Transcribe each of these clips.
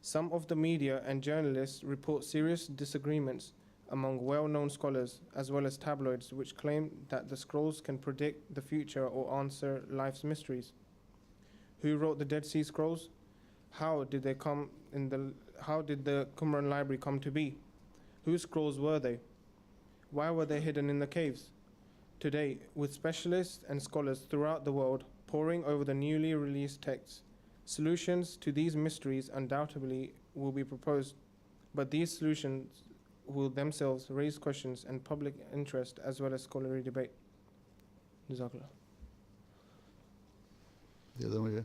Some of the media and journalists report serious disagreements among well-known scholars as well as tabloids which claim that the scrolls can predict the future or answer life's mysteries. Who wrote the Dead Sea Scrolls? How did the Qumran library come to be? Whose scrolls were they? Why were they hidden in the caves? Today, with specialists and scholars throughout the world poring over the newly released texts, solutions to these mysteries undoubtedly will be proposed, but these solutions will themselves raise questions and public interest as well as scholarly debate. Jazakallah. دے دو مجھے.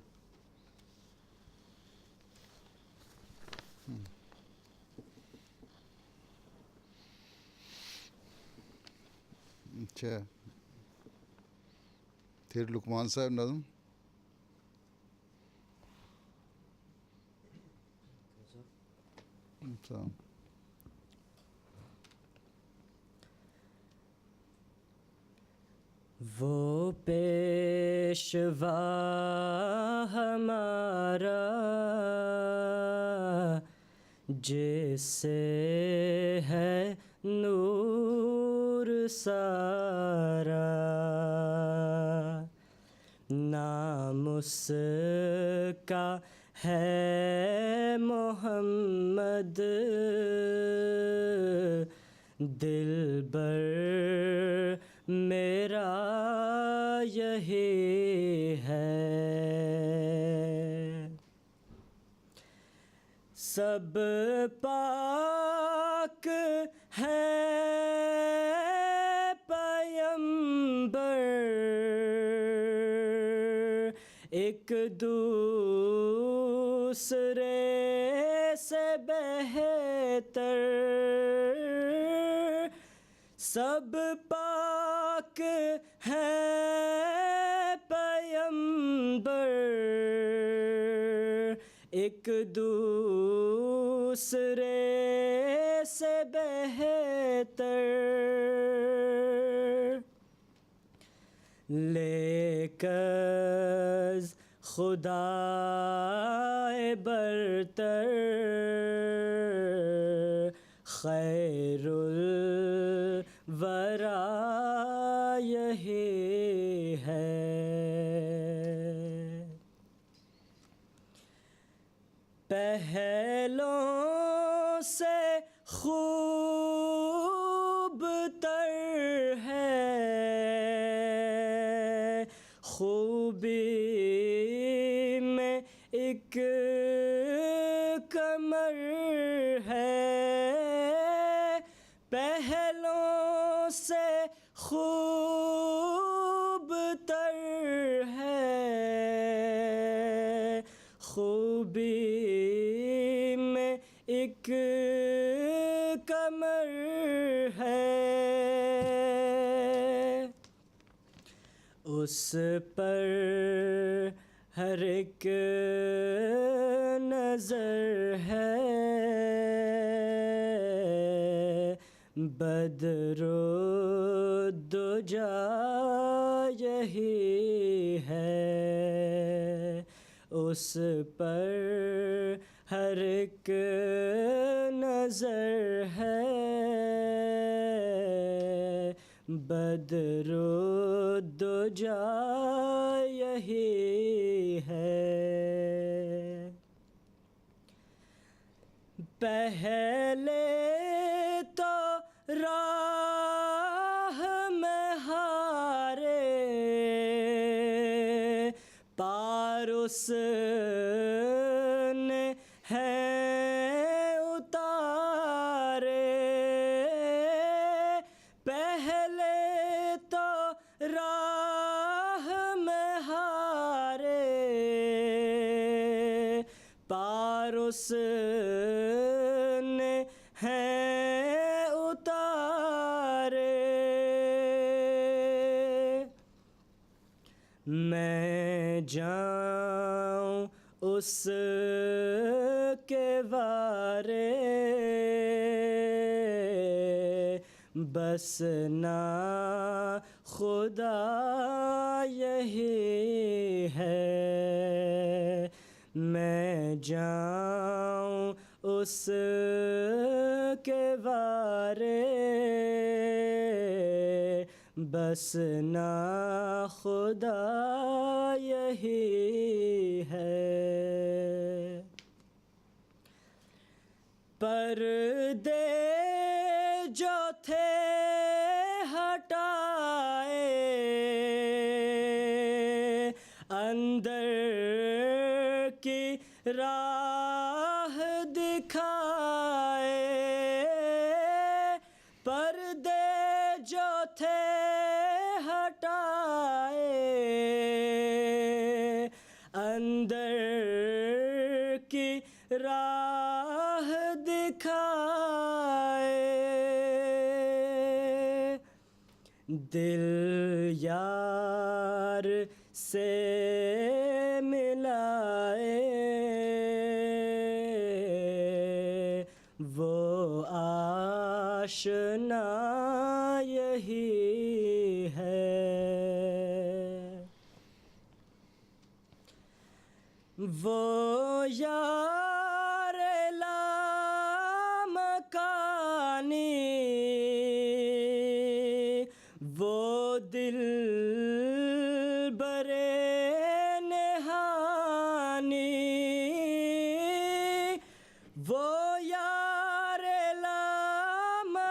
اچھا پھر لقمان صاحب نظم. اچھا وہ پیشوا ہمارا جس سے ہے نور سارا، نام اس کا ہے محمد، دلبر میرا یہی ہے. سب پاک ہے پیمبر، ایک دوسرے سے بہتر. سب پاک ہے پیمبر، ایک دوسرے سے بہتر. لیکن خدا برتر خیر الورا یہی ہے. پہلوں سے خوب تر ہے، خوبی میں ایک کمر ہے. پہلوں سے خوب تر ہے، خوبی میں ایک کمر ہے. اس پر ہر ایک نظر ہے، بدر و دجا یہی ہے. اس پر ہر ایک نظر ہے، بدر و دجا یہی ہے. پہلے تو راہ میں ہارے، پار اس نے ہے اتارے. پہلے تو راہ میں ہارے، پار اس نے ہے اتارے. میں جاؤں اس کے وارے، بس نا خدا یہی ہے. میں جاؤں اس کے وارے بس نا خدا یہی ہے پردے جو تھے ہٹائے اندر کی راہ دکھائے پردے جو تھے ہٹائے اندر کی راہ دکھائے دل یار سے ملائے وہ آشنا یہی ہے وہ یار لامکانی وہ دل برے نہانی وہ یار لامکانی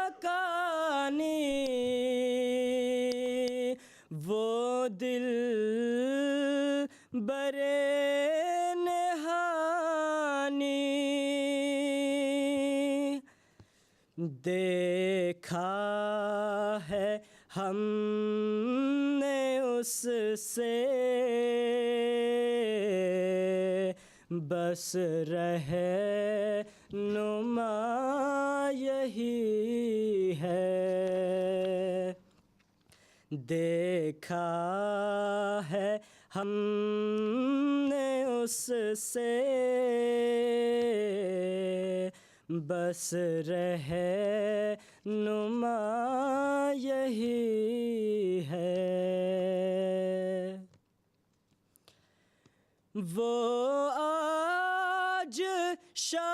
وہ دل برے نہانی دیکھا ہے ہم نے اس سے بس رہے نما یہی ہے دیکھا ہے ہم نے اس سے بس رہے نما یہی ہے وہ آج شاہدی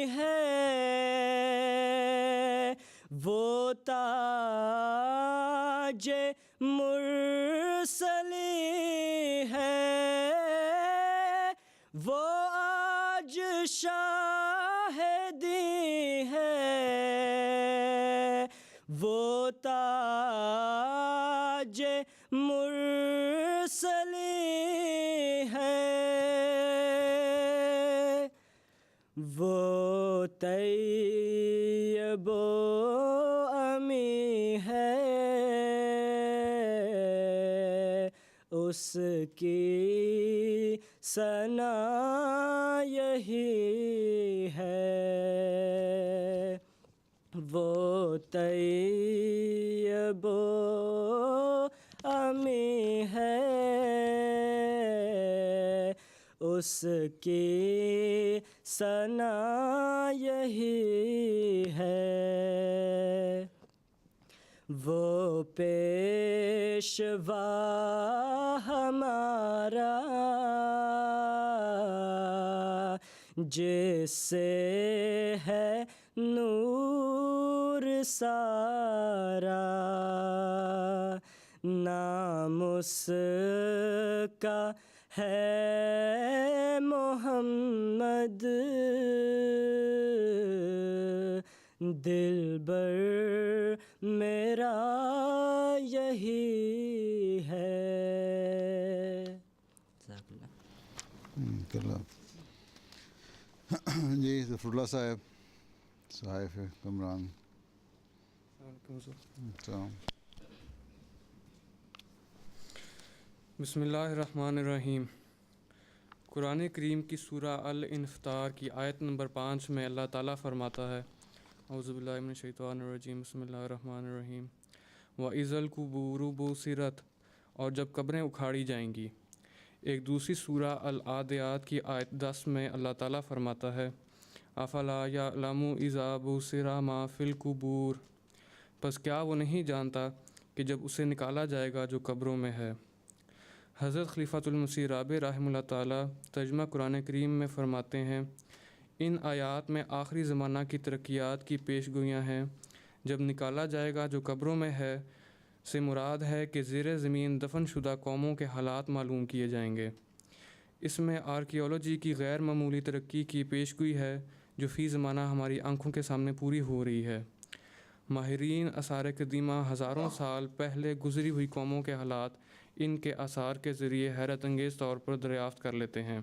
ہے وہ تاج مرسلی ہے وہ آج شاہدی ہے وہ تاج مرسلی ہے وہ طیب و امی ہے اس کی ثنا یہی ہے وہ طیب و امی ہے اس کی ثنا یہی ہے وہ پیشوا ہمارا جس سے ہے نور سارا نام اس کا ہے محمد دلبر میرا یہی ہے جزاک اللہ جی ظفر اللہ صاحب صحائف کمران السلام بسم اللہ الرحمن الرحیم قرآن کریم کی سورہ الانفطار کی آیت نمبر 5 میں اللہ تعالیٰ فرماتا ہے اعوذ باللہ من الشیطان الرجیم بسم اللہ الرحمن الرحیم وَإِذَا الْقُبُورُ بُعْثِرَتْ اور جب قبریں اکھاڑی جائیں گی ایک دوسری سورہ العادیات کی آیت 10 میں اللہ تعالیٰ فرماتا ہے افلا یعلم اذا بعثر ما فی القبور پس کیا وہ نہیں جانتا کہ جب اسے نکالا جائے گا جو قبروں میں ہے حضرت خلیفۃ المسیح رابع رحمہ اللہ تعالیٰ ترجمہ قرآن کریم میں فرماتے ہیں، ان آیات میں آخری زمانہ کی ترقیات کی پیش گوئیاں ہیں۔ جب نکالا جائے گا جو قبروں میں ہے سے مراد ہے کہ زیر زمین دفن شدہ قوموں کے حالات معلوم کیے جائیں گے۔ اس میں آرکیولوجی کی غیر معمولی ترقی کی پیش گوئی ہے جو فی زمانہ ہماری آنکھوں کے سامنے پوری ہو رہی ہے۔ ماہرین آثار قدیمہ ہزاروں سال پہلے گزری ہوئی قوموں کے حالات ان کے آثار کے ذریعے حیرت انگیز طور پر دریافت کر لیتے ہیں۔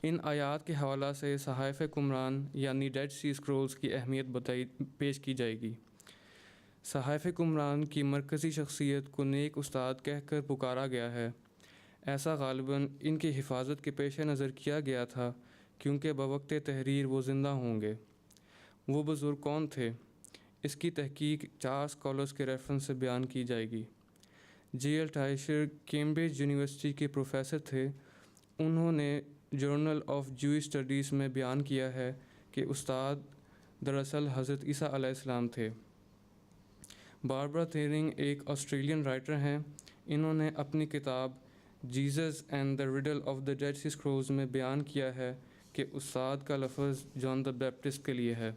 ان آیات کے حوالہ سے صحائف قمران یعنی ڈیڈ سی اسکرولز کی اہمیت پیش کی جائے گی۔ صحائف قمران کی مرکزی شخصیت کو نیک استاد کہہ کر پکارا گیا ہے۔ ایسا غالباً ان کی حفاظت کے پیش نظر کیا گیا تھا کیونکہ بوقت تحریر وہ زندہ ہوں گے۔ وہ بزرگ کون تھے؟ اس کی تحقیق 4 اسکالرز کے ریفرنس سے بیان کی جائے گی۔ جی ایل ٹائشر کیمبرج یونیورسٹی کے پروفیسر تھے۔ انہوں نے جرنل آف جوئش اسٹڈیز میں بیان کیا ہے کہ استاد دراصل حضرت عیسیٰ علیہ السلام تھے۔ باربرا تھیرنگ ایک آسٹریلین رائٹر ہیں۔ انہوں نے اپنی کتاب Jesus and the riddle of the Dead Sea scrolls میں بیان کیا ہے کہ استاد کا لفظ جان دا بیپٹسٹ کے لیے ہے۔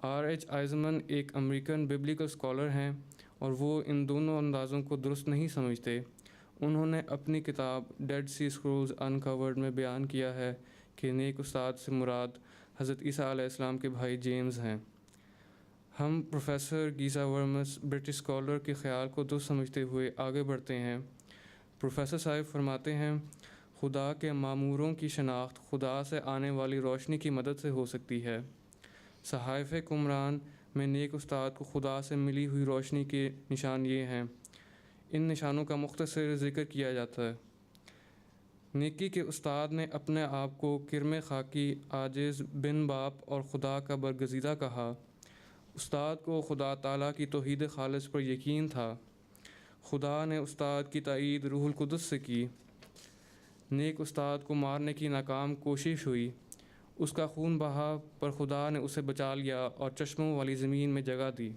آر ایچ آئزمن ایک امریکن ببلیکل اسکالر ہیں اور وہ ان دونوں اندازوں کو درست نہیں سمجھتے۔ انہوں نے اپنی کتاب ڈیڈ سی اسکرولز انکورڈ میں بیان کیا ہے کہ نیک استاد سے مراد حضرت عیسیٰ علیہ السلام کے بھائی جیمز ہیں۔ ہم پروفیسر گیزا ورمس برٹش اسکالر کے خیال کو درست سمجھتے ہوئے آگے بڑھتے ہیں۔ پروفیسر صاحب فرماتے ہیں، خدا کے ماموروں کی شناخت خدا سے آنے والی روشنی کی مدد سے ہو سکتی ہے۔ صحائف قمران میں نیک استاد کو خدا سے ملی ہوئی روشنی کے نشان یہ ہیں۔ ان نشانوں کا مختصر ذکر کیا جاتا ہے۔ نیکی کے استاد نے اپنے آپ کو کرم خاکی، عاجز، بن باپ اور خدا کا برگزیدہ کہا۔ استاد کو خدا تعالیٰ کی توحید خالص پر یقین تھا۔ خدا نے استاد کی تائید روح القدس سے کی۔ نیک استاد کو مارنے کی ناکام کوشش ہوئی۔ اس کا خون بہا پر خدا نے اسے بچا لیا اور چشموں والی زمین میں جگہ دی۔